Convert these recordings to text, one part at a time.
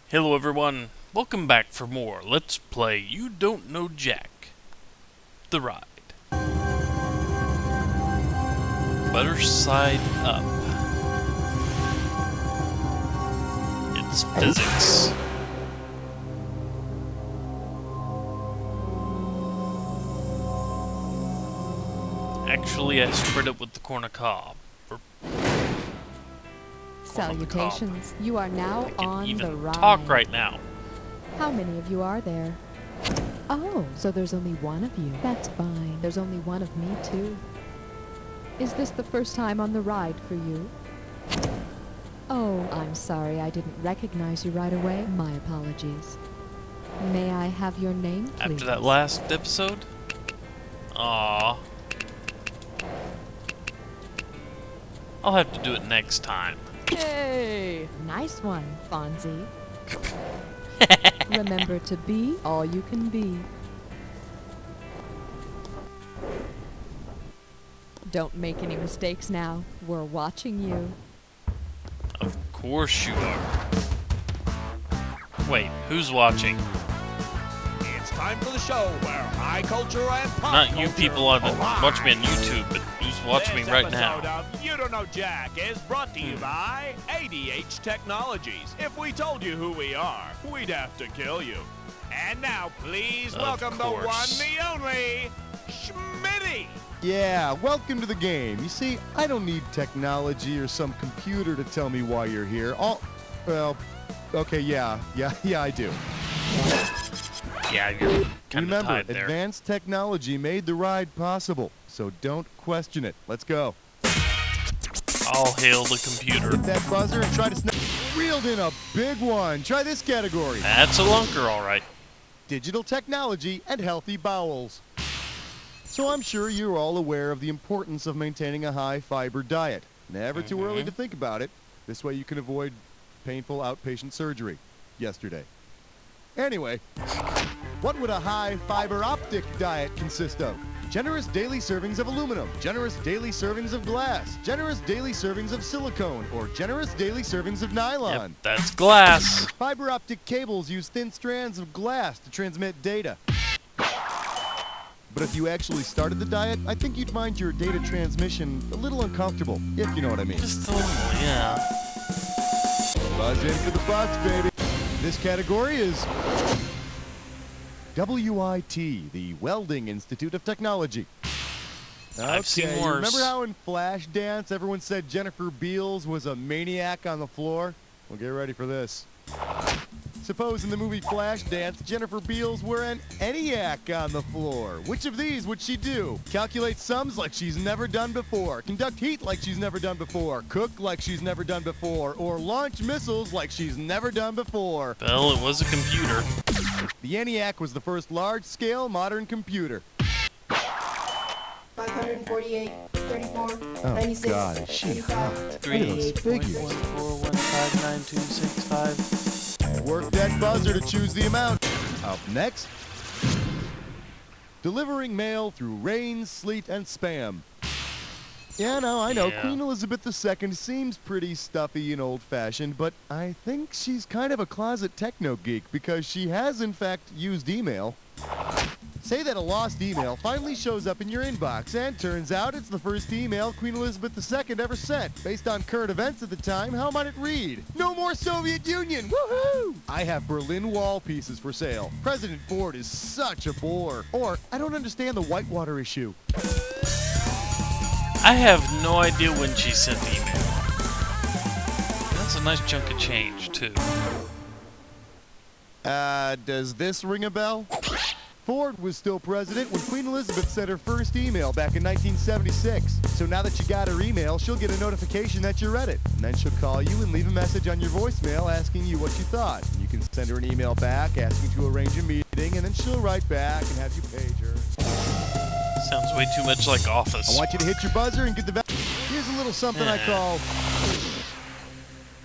Hello everyone, welcome back for more Let's Play You Don't Know Jack, the ride. Butter side up. It's physics. Actually, I spread it with the corn cob. Salutations. You are now on the ride. Talk right now. How many of you are there? Oh, so there's only one of you. That's fine. There's only one of me, too. Is this the first time on the ride for you? Oh, I'm sorry I didn't recognize you right away. My apologies. May I have your name, please? After that last episode? Aww. I'll have to do it next time. Hey! Nice one, Fonzie. Remember to be all you can be. Don't make any mistakes now. We're watching you. Of course you are. Wait, who's watching? It's time for the show where high culture and pop Not culture you people on collide. watch me on YouTube, but who's watching me right now. This episode of You Don't Know Jack is brought to you by ADH Technologies. If we told you who we are, we'd have to kill you. And now, please Of welcome the one, course. the only, Schmitty. Yeah, welcome to the game. You see, I don't need technology or some computer to tell me why you're here. Okay, yeah, I do. Yeah, you're kind of Remember, tied there. advanced technology made the ride possible, so don't question it. Let's go. All hail the computer. Hit that buzzer and try to snap. Reeled in a big one. Try this category. That's a lunker, alright. Digital technology and healthy bowels. So I'm sure you're all aware of the importance of maintaining a high-fiber diet. Never too early to think about it. This way you can avoid painful outpatient surgery. Yesterday. Anyway, what would a high-fiber optic diet consist of? Generous daily servings of aluminum, generous daily servings of glass, generous daily servings of silicone, or generous daily servings of nylon. Yep, that's glass. Fiber optic cables use thin strands of glass to transmit data. But if you actually started the diet, I think you'd find your data transmission a little uncomfortable, if you know what I mean. Just a little, yeah. Buzz in for the buzz, baby. This category is WIT, the Welding Institute of Technology. I've seen Okay, worse. Remember how in Flashdance everyone said Jennifer Beals was a maniac on the floor? Well, get ready for this. Suppose in the movie Flashdance, Jennifer Beals were an ENIAC on the floor. Which of these would she do? Calculate sums like she's never done before, conduct heat like she's never done before, cook like she's never done before, or launch missiles like she's never done before. Well, it was a computer. The ENIAC was the first large-scale modern computer. 548, 34, Oh 96, God, is she hot? 3, Look at those figures. 141592665. Work that buzzer to choose the amount. Up next, delivering mail through rain, sleet, and spam. Yeah, no, I know. Yeah. Queen Elizabeth II seems pretty stuffy and old-fashioned, but I think she's kind of a closet techno geek because she has, in fact, used email. Say that a lost email finally shows up in your inbox, and turns out it's the first email Queen Elizabeth II ever sent. Based on current events at the time, how might it read? No more Soviet Union! Woohoo! I have Berlin Wall pieces for sale. President Ford is such a bore. Or, I don't understand the Whitewater issue. I have no idea when she sent the email. That's a nice chunk of change, too. Does this ring a bell? Ford was still president when Queen Elizabeth sent her first email back in 1976. So now that you got her email, she'll get a notification that you read it. And then she'll call you and leave a message on your voicemail asking you what you thought. And you can send her an email back asking to arrange a meeting, and then she'll write back and have you page her. Sounds way too much like Office. I want you to hit your buzzer and get the Here's a little something I call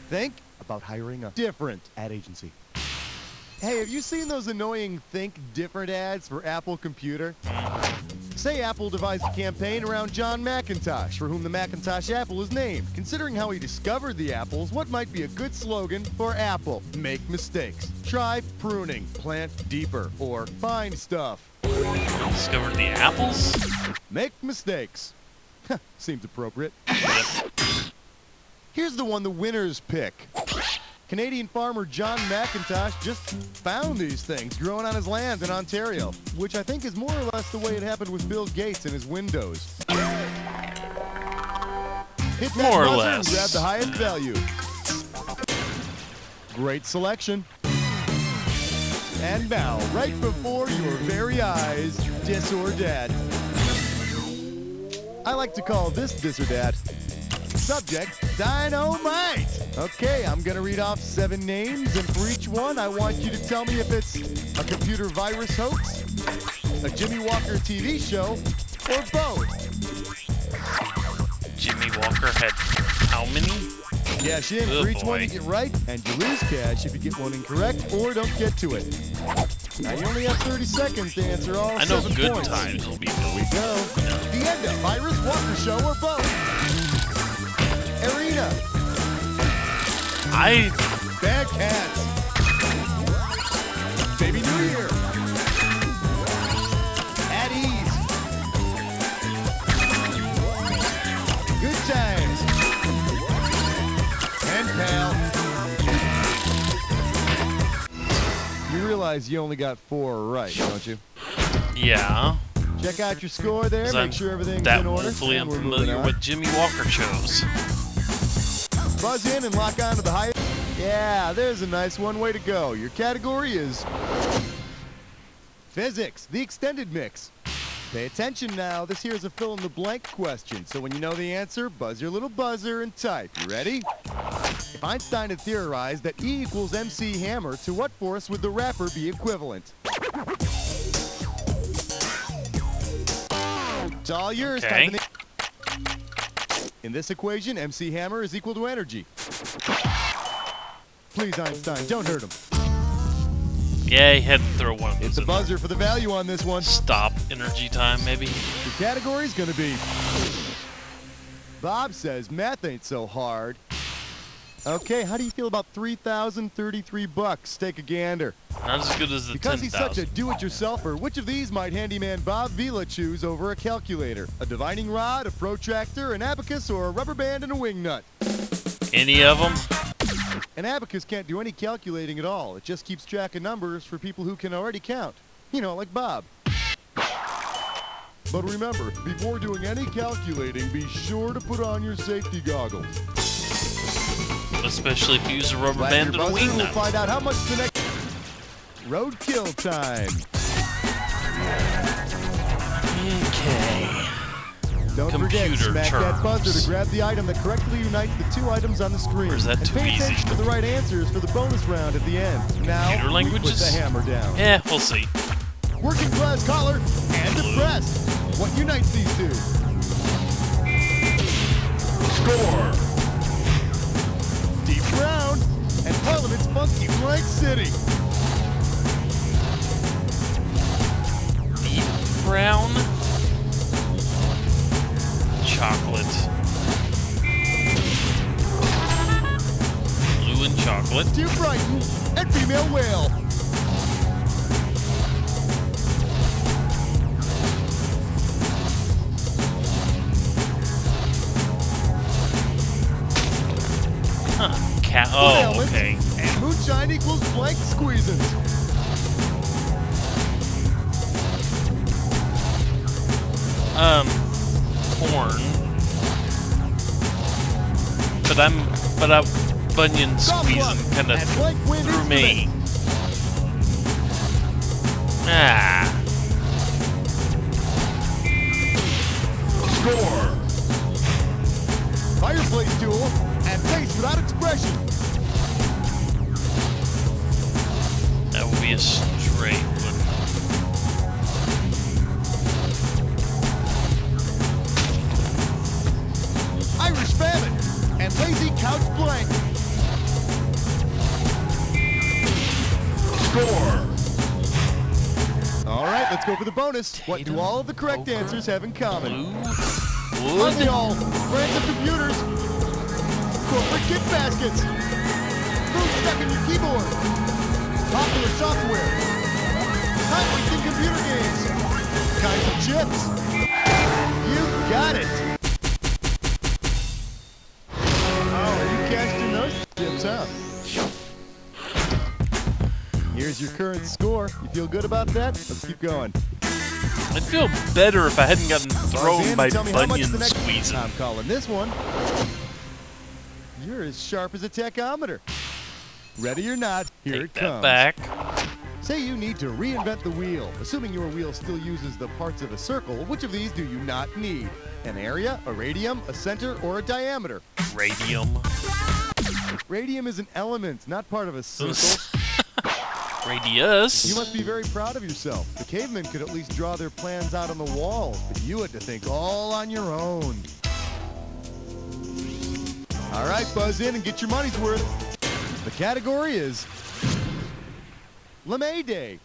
think about hiring a different ad agency. Hey, have you seen those annoying Think Different ads for Apple Computer? Say Apple devised a campaign around John McIntosh, for whom the Macintosh apple is named. Considering how he discovered the apples, what might be a good slogan for Apple? Make mistakes. Try pruning. Plant deeper. Or find stuff. Discovered the apples? Make mistakes. Seems appropriate. Yep. Here's the one the winners pick. Canadian farmer John McIntosh just found these things growing on his land in Ontario, which I think is more or less the way it happened with Bill Gates and his Windows. Hit that More or buzzer less. and grab the highest value. Great selection. And now, right before your very eyes, Dis or Dat. I like to call this Dis or Dat. Subject, dynamite. Okay, I'm gonna read off 7 names, and for each one, I want you to tell me if it's a computer virus hoax, a Jimmy Walker TV show, or both. Jimmy Walker had how many? Cash in Oh, for each one boy. you get right, and you lose cash if you get one incorrect or don't get to it. Now you only have 30 seconds to answer all I know 7 good points. times will be Here we go. The end of Virus Walker Show or both. Arena. Bad Cats. Baby New Year. At Ease. Good Times. And Pal. You realize you only got 4 right, don't you? Yeah. Check out your score there, 'Cause make I'm sure everything's that in order. woefully and we're moving unfamiliar on. with Jimmy Walker shows. Buzz in and lock on to the highest. Yeah, there's a nice one. Way to go. Your category is physics, the extended mix. Pay attention now. This here is a fill-in-the-blank question. So when you know the answer, buzz your little buzzer and type. You ready? If Einstein had theorized that E equals MC Hammer, to what force would the rapper be equivalent? It's all yours. Okay. Type in this equation, MC Hammer is equal to energy. Please, Einstein, don't hurt him. Yeah, he had to throw one of those It's a in there. buzzer for the value on this one. Stop energy time, maybe? The category's gonna be... Bob says math ain't so hard. Okay, how do you feel about $3,033? Take a gander. Not as good as the Because he's such a 10,000. do-it-yourselfer, which of these might handyman Bob Vila choose over a calculator? A divining rod, a protractor, an abacus, or a rubber band and a wing nut? Any of them? An abacus can't do any calculating at all. It just keeps track of numbers for people who can already count. You know, like Bob. But remember, before doing any calculating, be sure to put on your safety goggles. Especially if you use a rubber Slap band your and a buzzer, wing we'll nut. find out how much the next... Roadkill time. Okay. Don't forget, Computer smack that buzzer terms. to grab the item that correctly unites the 2 items on the screen. Or is that and too pay easy? attention to the right answers for the bonus round at the end. Now, Computer we languages? put the hammer down. Yeah, we'll see. Working class collar and depressed. What unites these two? Score. Deep Brown and Parliament's funky Blank City. Deep brown chocolate. Blue and chocolate. Dear Brighton and Female Whale. Huh. Oh, Balance okay. And moonshine equals blank squeezing. Corn. But Bunyan Golf squeezing club kind of and blank wind threw me. instrument. Ah. Score. Fireplace tool and face without expression. That would be a straight one. Irish famine and lazy couch blank. Score. All right, let's go go for the bonus. What do all of the correct poker, answers have in common? Blue, Are they wood, all brands of computers? Corporate gift baskets? Food stuck in your keyboard? Popular software? Time-wasting computer games? Kinds of chips? You got it! Oh, you cashed in those chips, huh? Here's your current score. You feel good about that? Let's keep going. I'd feel better if I hadn't gotten thrown Buzz in by and tell me how much bunion the next squeezing. I'm calling this one. You're as sharp as a tachometer. Ready or not, here Take it that comes. back. Say you need to reinvent the wheel. Assuming your wheel still uses the parts of a circle, which of these do you not need? An area, a radium, a center, or a diameter? Radium. Radium is an element, not part of a circle. Radius. You must be very proud of yourself. The cavemen could at least draw their plans out on the walls, but you had to think all on your own. All right, buzz in and get your money's worth. The category is LeMay Day.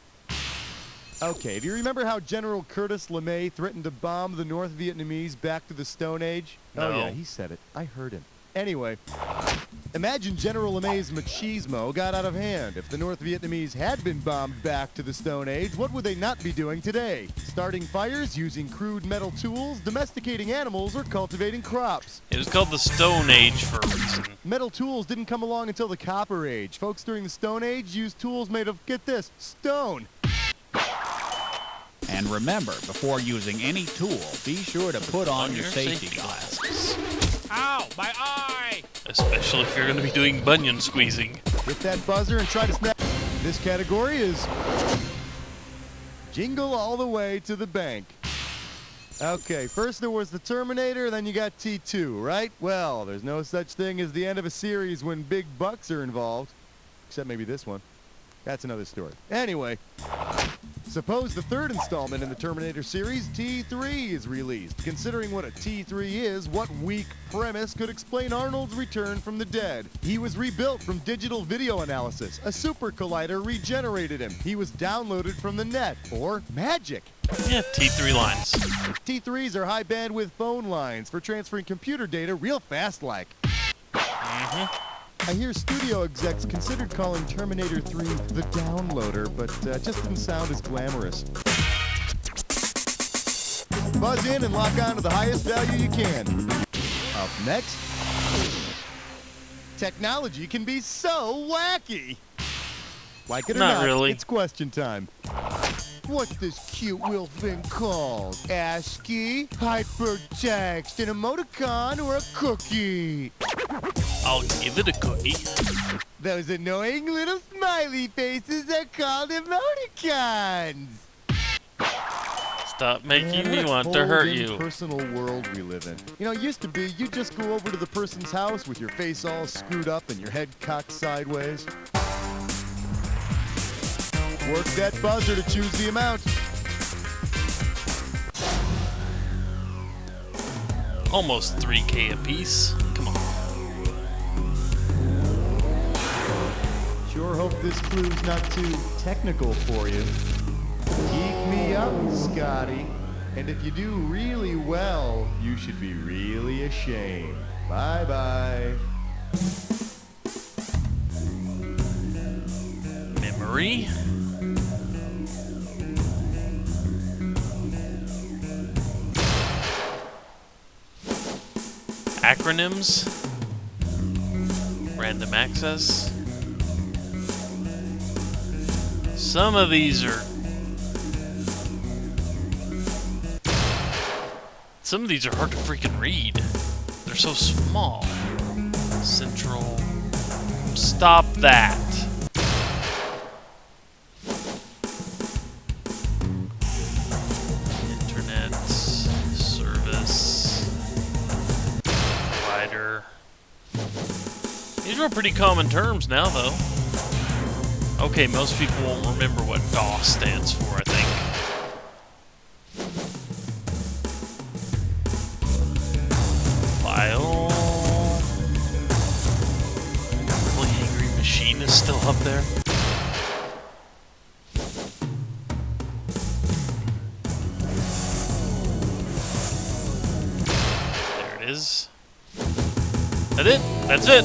Okay, do you remember how General Curtis LeMay threatened to bomb the North Vietnamese back to the Stone Age? No. Oh yeah, he said it. I heard him. Anyway, imagine General LeMay's machismo got out of hand. If the North Vietnamese had been bombed back to the Stone Age, what would they not be doing today? Starting fires, using crude metal tools, domesticating animals, or cultivating crops? It was called the Stone Age for a reason. Metal tools didn't come along until the Copper Age. Folks during the Stone Age used tools made of, get this, stone. And remember, before using any tool, be sure to put on your safety glasses. Ow, my eye! Especially if you're going to be doing bunion squeezing. Hit that buzzer and try to snap. This category is Jingle All the Way to the Bank. Okay, first there was the Terminator, then you got T2, right? Well, there's no such thing as the end of a series when big bucks are involved. Except maybe this one. That's another story. Anyway, suppose the third installment in the Terminator series, T3, is released. Considering what a T3 is, what weak premise could explain Arnold's return from the dead? He was rebuilt from digital video analysis. A super collider regenerated him. He was downloaded from the net. Or magic. Yeah, T3 lines. T3s are high bandwidth phone lines for transferring computer data real fast like. I hear studio execs considered calling Terminator 3 the downloader, but just didn't sound as glamorous. Buzz in and lock on to the highest value you can. Up next, technology can be so wacky. Like it or Not not, really. it's question time. What's this cute little thing called? ASCII, hypertext, an emoticon, or a cookie? I'll give it a cookie. Those annoying little smiley faces are called emoticons. Stop making me That want to hurt whole you. impersonal world we live in. You know, it used to be you just go over to the person's house with your face all screwed up and your head cocked sideways. Work that buzzer to choose the amount. Almost 3K apiece. Come on. Sure hope this clue's not too technical for you. Keep me up, Scotty. And if you do really well, you should be really ashamed. Bye-bye. Memory. Acronyms. Random access. Some of these are hard to freaking read. They're so small. Central. Stop that. Internet service provider. These are pretty common terms now, though. Okay, most people won't remember what DOS stands for, I think. File. Really Angry Machine is still up there. That's it. That's it.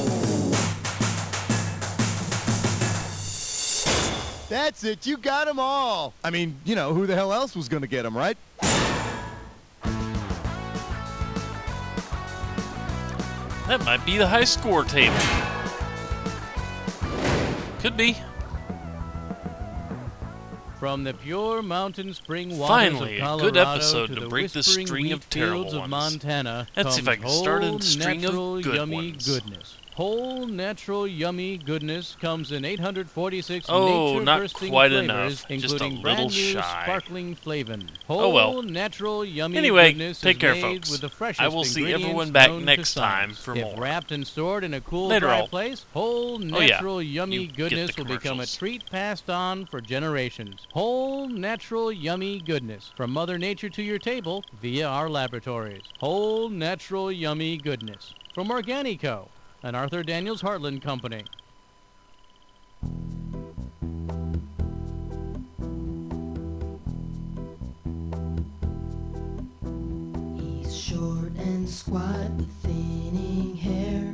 That's it. You got them all. I mean, you know, who the hell else was going to get them, right? That might be the high score table. Could be. From the pure mountain spring waters Finally, of a good Colorado episode to to the break the whispering string wheat of terrible fields of ones. Montana, Let's see if I can comes start a whole, string of natural, good yummy ones. goodness. Whole, natural, yummy goodness comes in 846 Oh, not nature-bursting quite flavors, enough. Just a including little brand new shy. sparkling flavin. Oh, Whole, well. natural, yummy Anyway, goodness take is care, made folks. with the freshest I will see ingredients everyone back known to next time science. for If more. wrapped and stored in a cool, Later, dry all. place, whole, Oh, yeah. natural, yummy You get goodness the will become a commercials. treat passed on for generations. Whole, natural, yummy goodness from Mother Nature to your table via our laboratories. Whole, natural, yummy goodness from Organico, an Arthur Daniels Heartland company. He's short and squat with thinning hair,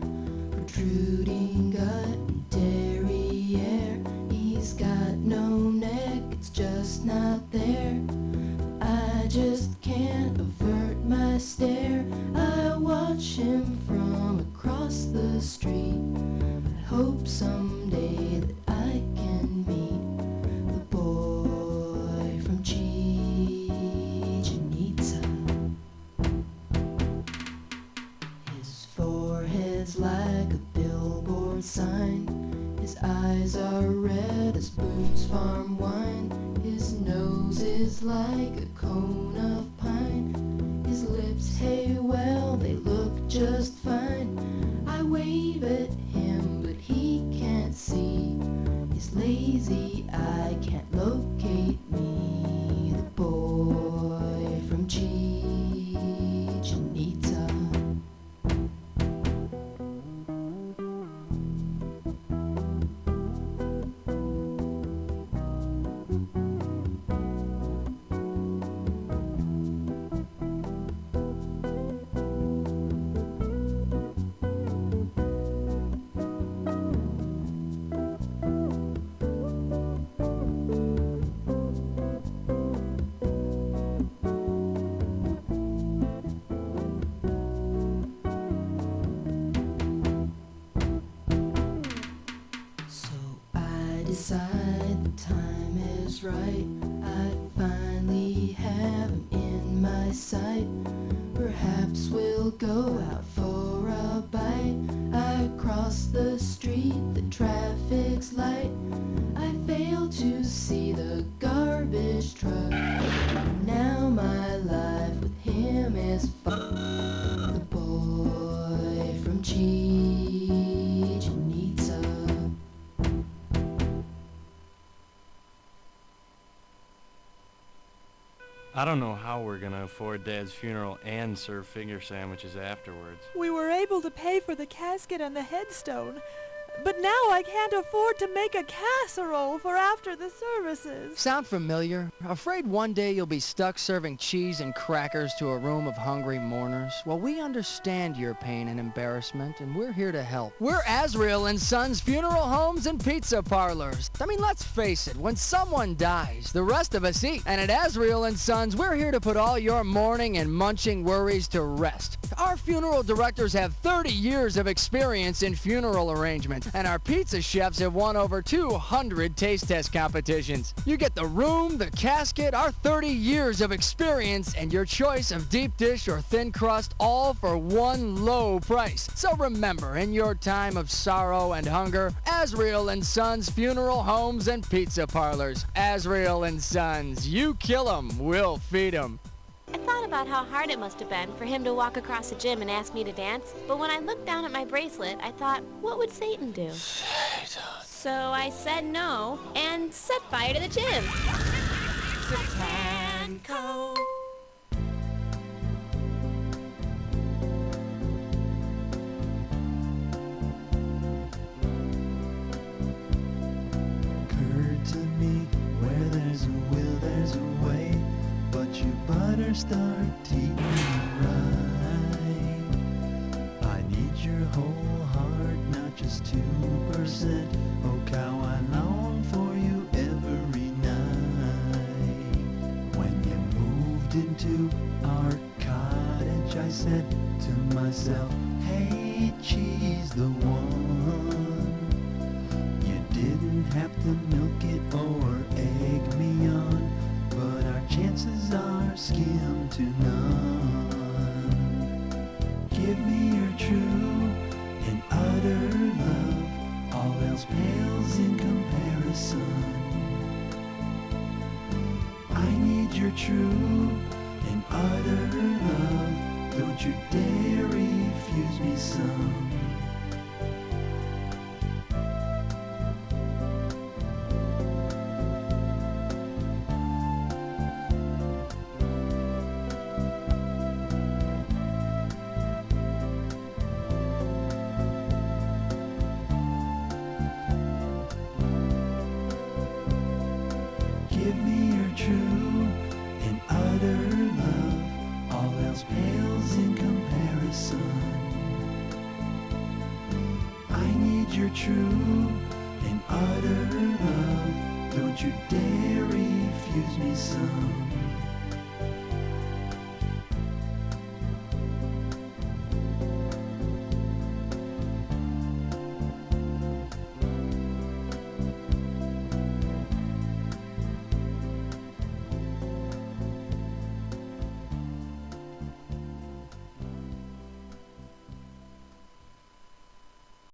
protruding gut and derriere. He's got no neck, it's just not there. I just can't avert my stare. I watch him from across the street. I hope someday that I can meet the boy from Chichen Itza. His forehead's like a billboard sign. His eyes are red as Boone's farm wine. His nose is like a cone of pine. His lips, hey, well, they look just fine. I wave at him, but he can't see. His lazy eye can't locate me. The boy from Chichen Itza. So I decide the time is right. I finally have him in my sight. Perhaps we'll go out for a bite. I cross the street, the traffic's light. I fail to see the garbage truck. Now my life with him is the boy from Chichen Itza. I don't know how we're gonna afford Dad's funeral and serve finger sandwiches afterwards. We were able to pay for the casket and the headstone, but now I can't afford to make a casserole for after the services. Sound familiar? Afraid one day you'll be stuck serving cheese and crackers to a room of hungry mourners? Well, we understand your pain and embarrassment, and we're here to help. We're Azrael and Sons Funeral Homes and Pizza Parlors. I mean, let's face it, when someone dies, the rest of us eat. And at Azrael and Sons, we're here to put all your mourning and munching worries to rest. Our funeral directors have 30 years of experience in funeral arrangement, and our pizza chefs have won over 200 taste test competitions. You get the room, the casket, our 30 years of experience, and your choice of deep dish or thin crust, all for one low price. So remember, in your time of sorrow and hunger, Azrael and Sons Funeral Homes and Pizza Parlors. Azrael and Sons, you kill 'em, we'll feed 'em. I thought about how hard it must have been for him to walk across the gym and ask me to dance, but when I looked down at my bracelet, I thought, what would Satan do? So I said no and set fire to the gym. Satanco. Occurred to me, where there's a will, there's a way, but you better start teaching me right. I your whole heart, not just 2%. Oh, how I long for you every night. When you moved into our cottage, I said to myself, hey, she's the one. You didn't have to milk it or egg me on, but our chances are skim to none. Give me your true and utter love, all else pales in comparison. I need your true and utter love, don't you dare refuse me some. Give me your true and utter love, all else pales in comparison. I need your true and utter love, don't you dare refuse me some.